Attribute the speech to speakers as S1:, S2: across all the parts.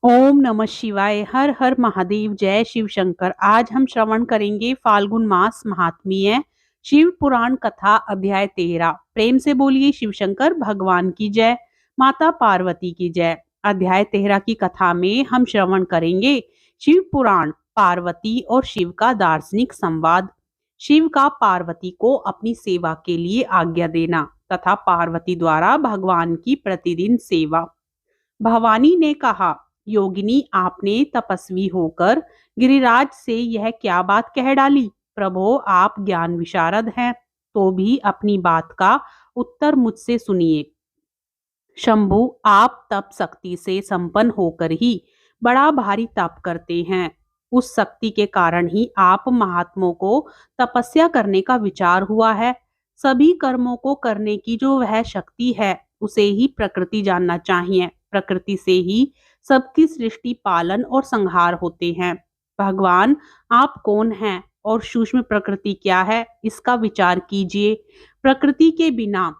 S1: ओम नमः शिवाय। हर हर महादेव। जय शिव शंकर। आज हम श्रवण करेंगे फाल्गुन मास महात्म्य शिव पुराण कथा अध्याय 13। प्रेम से बोलिए शिव शंकर भगवान की जय, माता पार्वती की जय। अध्याय 13 की कथा में हम श्रवण करेंगे शिव पुराण, पार्वती और शिव का दार्शनिक संवाद, शिव का पार्वती को अपनी सेवा के लिए आज्ञा देना तथा पार्वती द्वारा भगवान की प्रतिदिन सेवा। भवानी ने कहा, योगिनी आपने तपस्वी होकर गिरिराज से यह क्या बात कह डाली। प्रभो आप ज्ञान विशारद हैं, तो भी अपनी बात का उत्तर मुझसे सुनिए। शंभु आप तप शक्ति से संपन्न होकर ही बड़ा भारी तप करते हैं। उस शक्ति के कारण ही आप महात्मों को तपस्या करने का विचार हुआ है। सभी कर्मों को करने की जो वह शक्ति है उसे ही प्रकृति जानना चाहिए। प्रकृति से ही सबकी सृष्टि, पालन और संहार होते हैं। भगवान आप कौन हैं और सूक्ष्म प्रकृति क्या है, इसका विचार कीजिए। प्रकृति के बिना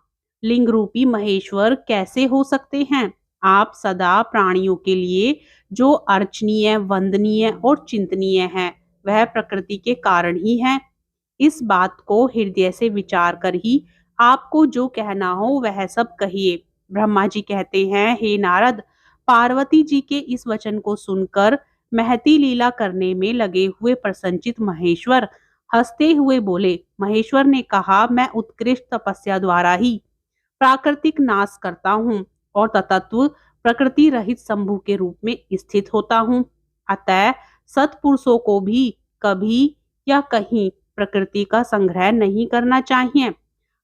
S1: लिंग रूपी महेश्वर कैसे हो सकते हैं। आप सदा प्राणियों के लिए जो अर्चनीय, वंदनीय और चिंतनीय है वह प्रकृति के कारण ही है। इस बात को हृदय से विचार कर ही आपको जो कहना हो वह सब कहिए। ब्रह्मा जी कहते हैं, हे नारद, पार्वती जी के इस वचन को सुनकर महती लीला करने में लगे हुए प्रसन्नचित महेश्वर हंसते हुए बोले। महेश्वर ने कहा, मैं उत्कृष्ट तपस्या द्वारा ही प्राकृतिक नाश करता हूँ और तत्व प्रकृति रहित शंभु के रूप में स्थित होता हूँ। अतः सत्पुरुषों को भी कभी या कहीं प्रकृति का संग्रह नहीं करना चाहिए।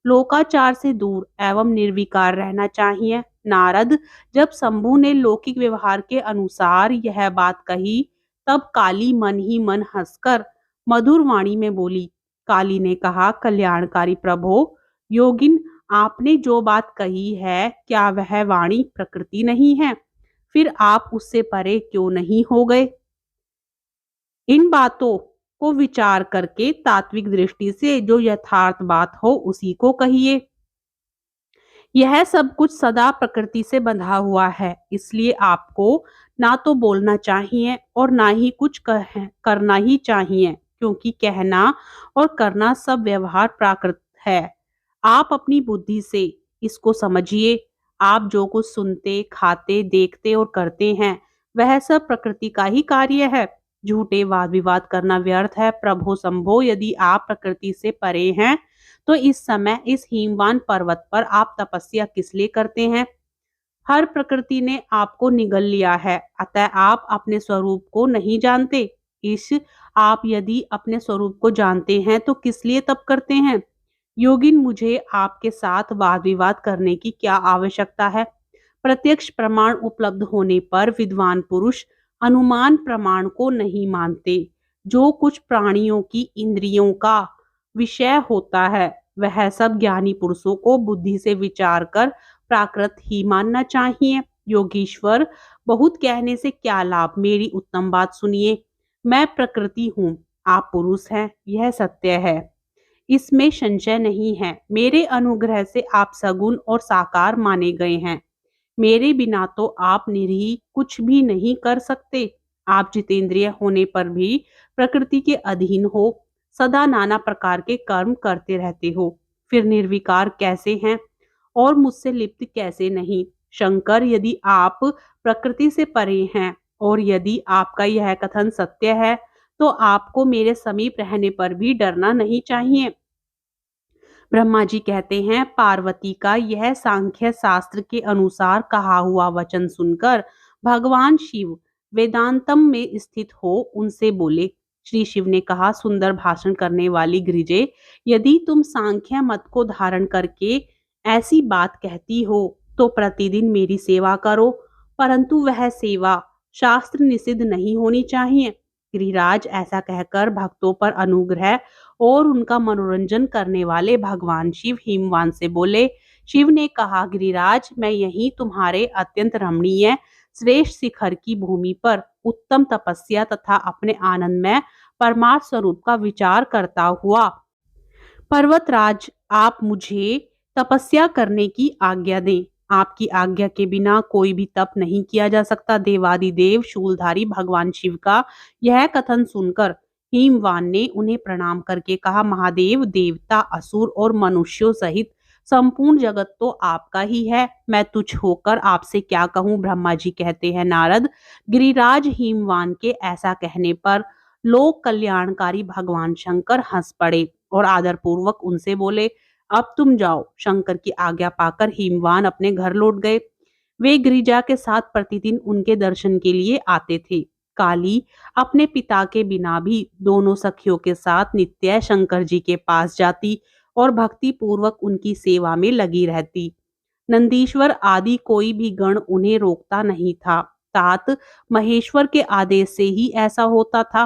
S1: लोकाचार से दूर एवं निर्विकार रहना चाहिए। नारद, जब शंभु ने लौकिक व्यवहार के अनुसार यह बात कही तब काली मन ही मन हंसकर मधुर वाणी में बोली। काली ने कहा, कल्याणकारी प्रभो, योगिन आपने जो बात कही है क्या वह वाणी प्रकृति नहीं है? फिर आप उससे परे क्यों नहीं हो गए? इन बातों को विचार करके तात्विक दृष्टि से जो यथार्थ बात हो उसी को कहिए। यह सब कुछ सदा प्रकृति से बंधा हुआ है, इसलिए आपको ना तो बोलना चाहिए और ना ही कुछ करना ही चाहिए, क्योंकि कहना और करना सब व्यवहार प्राकृत है। आप अपनी बुद्धि से इसको समझिए। आप जो कुछ सुनते, खाते, देखते और करते हैं वह सब प्रकृति का ही कार्य है। झूठे वाद विवाद करना व्यर्थ है। प्रभो शंभो, यदि आप प्रकृति से परे हैं तो इस समय इस हिमवान पर्वत पर आप तपस्या किस लिए करते हैं? हर प्रकृति ने आपको निगल लिया है, अतः आप अपने स्वरूप को नहीं जानते। इस आप यदि अपने स्वरूप को जानते हैं तो किस लिए तप करते हैं? योगिन, मुझे आपके साथ वाद विवाद करने की क्या आवश्यकता है? प्रत्यक्ष प्रमाण उपलब्ध होने पर विद्वान पुरुष अनुमान प्रमाण को नहीं मानते। जो कुछ प्राणियों की इंद्रियों का विषय होता है वह सब ज्ञानी पुरुषों को बुद्धि से विचार कर प्राकृत ही मानना चाहिए। योगीश्वर, बहुत कहने से क्या लाभ, मेरी उत्तम बात सुनिए। मैं प्रकृति हूँ, आप पुरुष हैं, यह सत्य है, इसमें संशय नहीं है। मेरे अनुग्रह से आप सगुण और साकार माने गए हैं। मेरे बिना तो आप निरीह कुछ भी नहीं कर सकते। आप जितेंद्रिय होने पर भी प्रकृति के अधीन हो, सदा नाना प्रकार के कर्म करते रहते हो। फिर निर्विकार कैसे हैं और मुझसे लिप्त कैसे नहीं? शंकर, यदि आप प्रकृति से परे हैं और यदि आपका यह कथन सत्य है तो आपको मेरे समीप रहने पर भी डरना नहीं चाहिए। ब्रह्मा जी कहते हैं, पार्वती का यह सांख्य शास्त्र के अनुसार कहा हुआ वचन सुनकर भगवान शिव वेदांतम में स्थित हो उनसे बोले। श्री शिव ने कहा, सुंदर भाषण करने वाली गिरिजे, यदि तुम सांख्य मत को धारण करके ऐसी बात कहती हो तो प्रतिदिन मेरी सेवा करो, परंतु वह सेवा शास्त्र निषिद्ध नहीं होनी चाहिए। गिरिराज, ऐसा कहकर भक्तों पर अनुग्रह और उनका मनोरंजन करने वाले भगवान शिव हिमवान से बोले। शिव ने कहा, गिरिराज, मैं यहीं तुम्हारे अत्यंत रमणीय श्रेष्ठ शिखर की भूमि पर उत्तम तपस्या तथा अपने आनंदमय परमार्थ स्वरूप का विचार करता हुआ पर्वतराज, आप मुझे तपस्या करने की आज्ञा दें। आपकी आज्ञा के बिना कोई भी तप नहीं किया जा सकता। देवादिदेव शूलधारी भगवान शिव का यह कथन सुनकर हिमवान ने उन्हें प्रणाम करके कहा, महादेव, देवता, असुर और मनुष्यों सहित संपूर्ण जगत तो आपका ही है। मैं तुच्छ होकर आपसे क्या कहूँ। ब्रह्मा जी कहते हैं, नारद, गिरिराज हिमवान के ऐसा कहने पर लोक कल्याणकारी भगवान शंकर हंस पड़े और आदर पूर्वक उनसे बोले, अब तुम जाओ। शंकर की आज्ञा पाकर हिमवान अपने घर लौट गए। वे गिरिजा के साथ प्रतिदिन उनके दर्शन के लिए आते थे। काली अपने पिता के बिना भी दोनों सखियों के साथ नित्य शंकर जी के पास जाती और भक्ति पूर्वक उनकी सेवा में लगी रहती। नंदीश्वर आदि कोई भी गण उन्हें रोकता नहीं था। तात महेश्वर के आदेश से ही ऐसा होता था।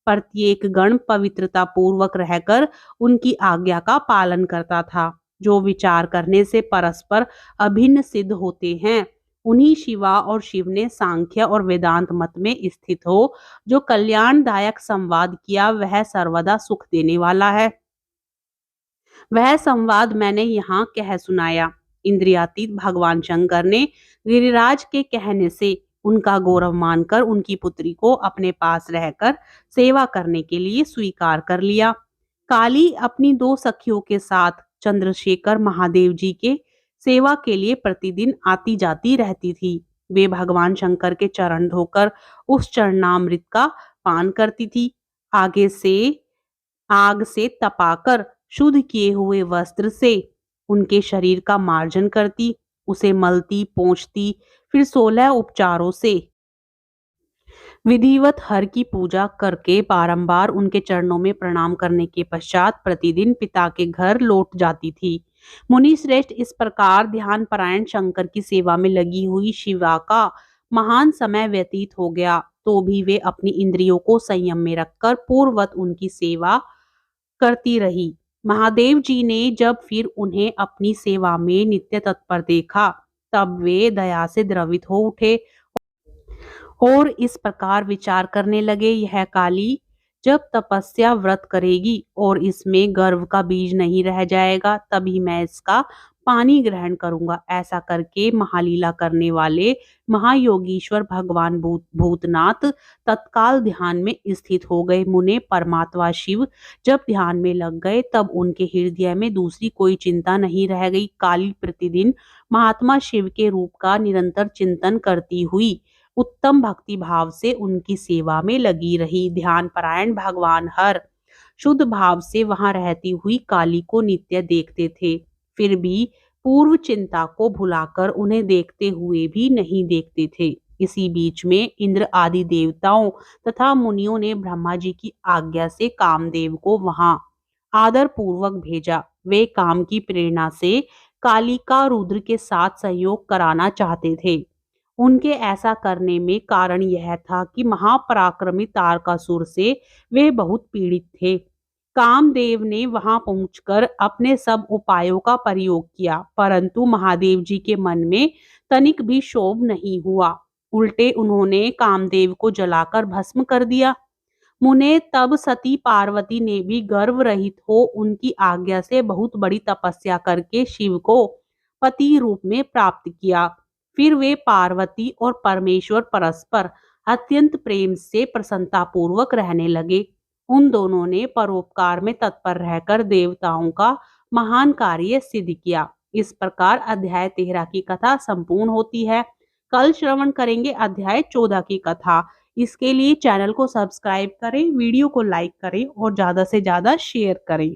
S1: प्रत्येक गण पवित्रता पूर्वक रहकर उनकी आज्ञा का पालन करता था। जो विचार करने से परस्पर अभिन्न सिद्ध होते हैं, उन्हीं शिवा और शिव ने सांख्य और वेदांत मत में स्थित हो जो कल्याणदायक संवाद किया, वह सर्वदा सुख देने वाला है। वह संवाद मैंने यहाँ कह सुनाया। इंद्रियातीत भगवान शंकर ने गिरिराज के कहने से उनका गौरव मानकर उनकी पुत्री को अपने पास रहकर सेवा करने के लिए स्वीकार कर लिया। काली अपनी दो सखियों के साथ चंद्रशेखर महादेव जी के सेवा के लिए प्रतिदिन आती जाती रहती थी। वे भगवान शंकर के चरण धोकर उस चरणामृत का पान करती थी। आगे से आग से तपाकर शुद्ध किए हुए वस्त्र से उनके शरीर का मार्जन करती, उसे मलती, पोंछती, फिर 16 उपचारों से विधिवत हर की पूजा करके बारंबार उनके चरणों में प्रणाम करने के पश्चात प्रतिदिन पिता के घर लौट जाती थी। मुनि श्रेष्ठ इस प्रकार ध्यान परायण शंकर की सेवा में लगी हुई शिवा का महान समय व्यतीत हो गया, तो भी वे अपनी इंद्रियों को संयम में रखकर पूर्ववत उनकी सेवा करती रही। महादेव जी ने जब फिर उन्हें अपनी सेवा में नित्य तत्पर देखा, तब वे दया से द्रवित हो उठे और इस प्रकार विचार करने लगे, यह काली जब तपस्या व्रत करेगी और इसमें गर्व का बीज नहीं रह जाएगा, तभी मैं इसका पानी ग्रहण करूंगा। ऐसा करके महालीला करने वाले महायोगीश्वर भगवान भूतनाथ तत्काल ध्यान में स्थित हो गए। मुने परमात्मा शिव जब ध्यान में लग गए, तब उनके हृदय में दूसरी कोई चिंता नहीं रह गई। काली प्रतिदिन महात्मा शिव के रूप का निरंतर चिंतन करती हुई उत्तम भक्ति भाव से उनकी सेवा में लगी रही। ध्यान परायण भगवान हर शुद्ध भाव से वहां रहती हुई काली को नित्य देखते थे, फिर भी पूर्व चिंता को भुलाकर उन्हें देखते हुए भी नहीं देखते थे। इसी बीच में इंद्र आदि देवताओं तथा मुनियों ने ब्रह्मा जी की आज्ञा से कामदेव को वहां आदर पूर्वक भेजा। वे काम की प्रेरणा से काली का रुद्र के साथ सहयोग कराना चाहते थे। उनके ऐसा करने में कारण यह था कि महापराक्रमी तारकासुर से वे बहुत पीड़ित थे। कामदेव ने वहां पहुंचकर अपने सब उपायों का प्रयोग किया, परंतु महादेव जी के मन में तनिक भी क्षोभ नहीं हुआ। उल्टे उन्होंने कामदेव को जलाकर भस्म कर दिया। मुने तब सती पार्वती ने भी गर्व रहित हो उनकी आज्ञा से बहुत बड़ी तपस्या करके शिव को पति रूप में प्राप्त किया। फिर वे पार्वती और परमेश्वर परस्पर अत्यंत प्रेम से प्रसन्नता पूर्वक रहने लगे। उन दोनों ने परोपकार में तत्पर रहकर देवताओं का महान कार्य सिद्ध किया। इस प्रकार अध्याय 13 की कथा संपूर्ण होती है। कल श्रवण करेंगे अध्याय 14 की कथा। इसके लिए चैनल को सब्सक्राइब करें, वीडियो को लाइक करें और ज्यादा से ज्यादा शेयर करें।